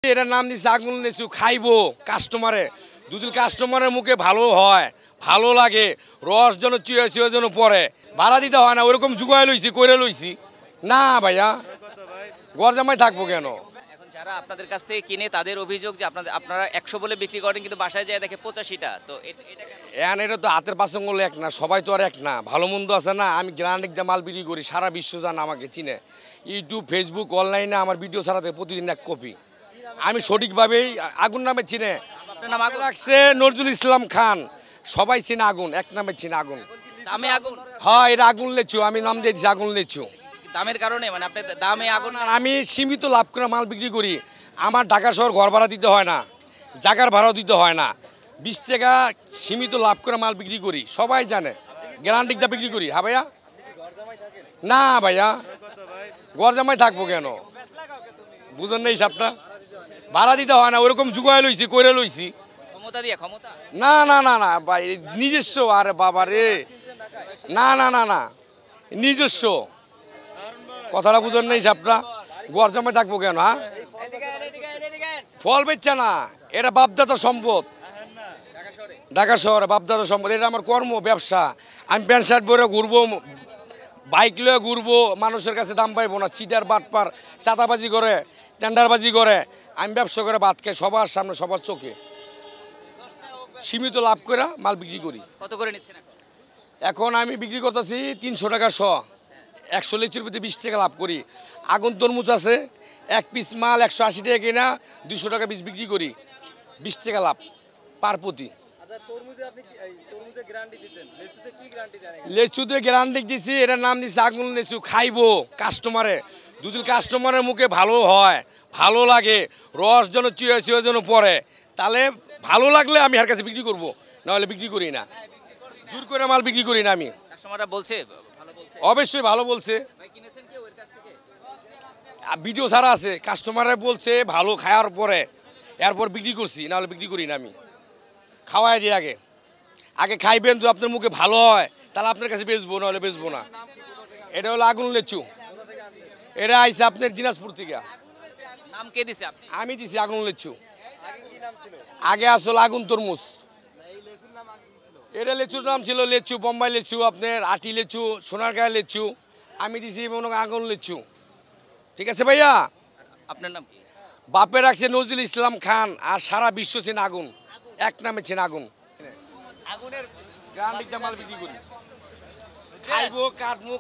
এটার নাম দিচ্ছে আগুন লিচু। খাইবো কাস্টমারে, দুদিন কাস্টমারের মুখে ভালো হয়, ভালো লাগে, রস যেন চুয়ে চুয়ে যেন পরে। ভাড়া দিতে হয় না, ওরকম জুগায় লইছি, কইরে লইছি না ভাইয়া, গরজামাই থাকবো কেন? এখন যারা আপনাদের কাছ থেকে কিনে তাদের অভিযোগ যে আপনারা 100 বলে বিক্রি করেন, কিন্তু বাসায় যায় দেখে 85টা। তো এটা কেন? এটা তো হাতের পাশে করলে এক না, সবাই তো আর এক না, ভালো মন্দ আছে না। আমি গ্রান্ডিক দিয়ে মাল বিক্রি করি, সারা বিশ্ব জান আমাকে চিনে। ইউটিউব, ফেসবুক, অনলাইনে আমার ভিডিও ছাড়াতে প্রতিদিন এক কপি। আমি সঠিকভাবেই আগুন নামে চিনে। আপনার নাম আগুন? রাখছে নজরুল ইসলাম খান, সবাই চিনে আগুন, এক নামে চিনে আগুন। দামে আগুন? হ্যাঁ, এটা আগুন লেচু, আমি নাম দিয়েছি আগুন লেচু। দামের কারণে, মানে আপনি দামে আগুন? আর আমি সীমিত লাভ করে মাল বিক্রি করি। আমার ঢাকা শহর ঘর ভাড়া দিতে হয় না, জায়গার ভাড়াও দিতে হয় না। 20 টাকা সীমিত লাভ করে মাল বিক্রি করি, সবাই জানে। গ্যারান্টিটা বিক্রি করি। হ্যাঁ ভাইয়া, না ভাইয়া, গরজামাই থাকবো কেন? বুঝেন না হিসাবটা? ভাড়া দিতে হয় না, ওরকম জুগায় লইছি, কইরে লইছি। ক্ষমতা দিয়ে? ক্ষমতা না না না না ভাই, নিজস্ব। আরে বাবা রে, না না না না, নিজস্ব। কথাটা বুঝেন না হিসাবটা? গরজামাই থাকবো কেন? হ্যাঁ, ফল বেচছে না, এটা বাপদাদা সম্পদ। ঢাকা শহরে বাপদাদা সম্পদ, এটা আমার কর্ম, ব্যবসা। আমি প্যান্ট শার্ট পরে ঘুরবো, বাইক লয়ে ঘুরবো, মানুষের কাছে দাম পাইবো না। চিটার বাটপার, চাঁদাবাজি করে, টেন্ডারবাজি করে আমি ব্যবসা করে ভাত খাই, সবার সামনে, সবার চোখে। সীমিত লাভ করে মাল বিক্রি করি। কত করে নিচ্ছেন এখন? এখন আমি বিক্রি করতেছি 300 টাকা শ। 100 লিচুর প্রতি 20 টাকা লাভ করি। আগুন তরমুজ আছে, এক পিস মাল 180 টাকা কিনা, 200 টাকা পিস বিক্রি করি, 20 টাকা লাভ পার প্রতি। লেচুতে গ্যারান্টি দিছি, এটার নাম দিচ্ছে আগুন লেচু। খাইবো কাস্টমারে, দুদিন কাস্টমারের মুখে ভালো হয়, ভালো লাগে, রস যেন চুয়ে চুয়ে যেন পরে, তাহলে ভালো লাগলে আমি আর কাছে বিক্রি করবো, নাহলে বিক্রি করি না। জোর করে মাল বিক্রি করি না আমি। কাস্টমাররা বলছে ভালো বলছে? অবশ্যই ভালো বলছে। ভাই কিনেছেন কেউ এর কাছ থেকে? ভিডিও ছাড়া আছে, কাস্টমারে বলছে ভালো, খাওয়ার পরে এরপর বিক্রি করছি, নাহলে বিক্রি করি না আমি। খাওয়াই দিই আগে, আগে খাইবেন, তো আপনার মুখে ভালো হয় তাহলে আপনার কাছে বেচবো, নাহলে বেচবো না। এটা হলো আগুন লেচু, এটা আইসে আপনার দিনাজপুর থেকে। নাম কে দিছে? আপনি? আমি দিছি আগুন লেচু। আগে আসলে আগুন তরমুজ। এটা লেচুর নাম ছিল লেচু, বোম্বাই লেচু, আপনার আটি লেচু, সোনারগাঁও লেচু। আমি দিছি মনে হয় আগুন লেচু। ঠিক আছে ভাইয়া? আপনার নাম কি? বাপে রাখছে নজরুল ইসলাম খান, আর সারা বিশ্ব চেনে আগুন, এক নামে চেনে আগুন। আগুনের গ্রান্ডিকটা মাল বিক্রি করি, খাইবো, কাটবো।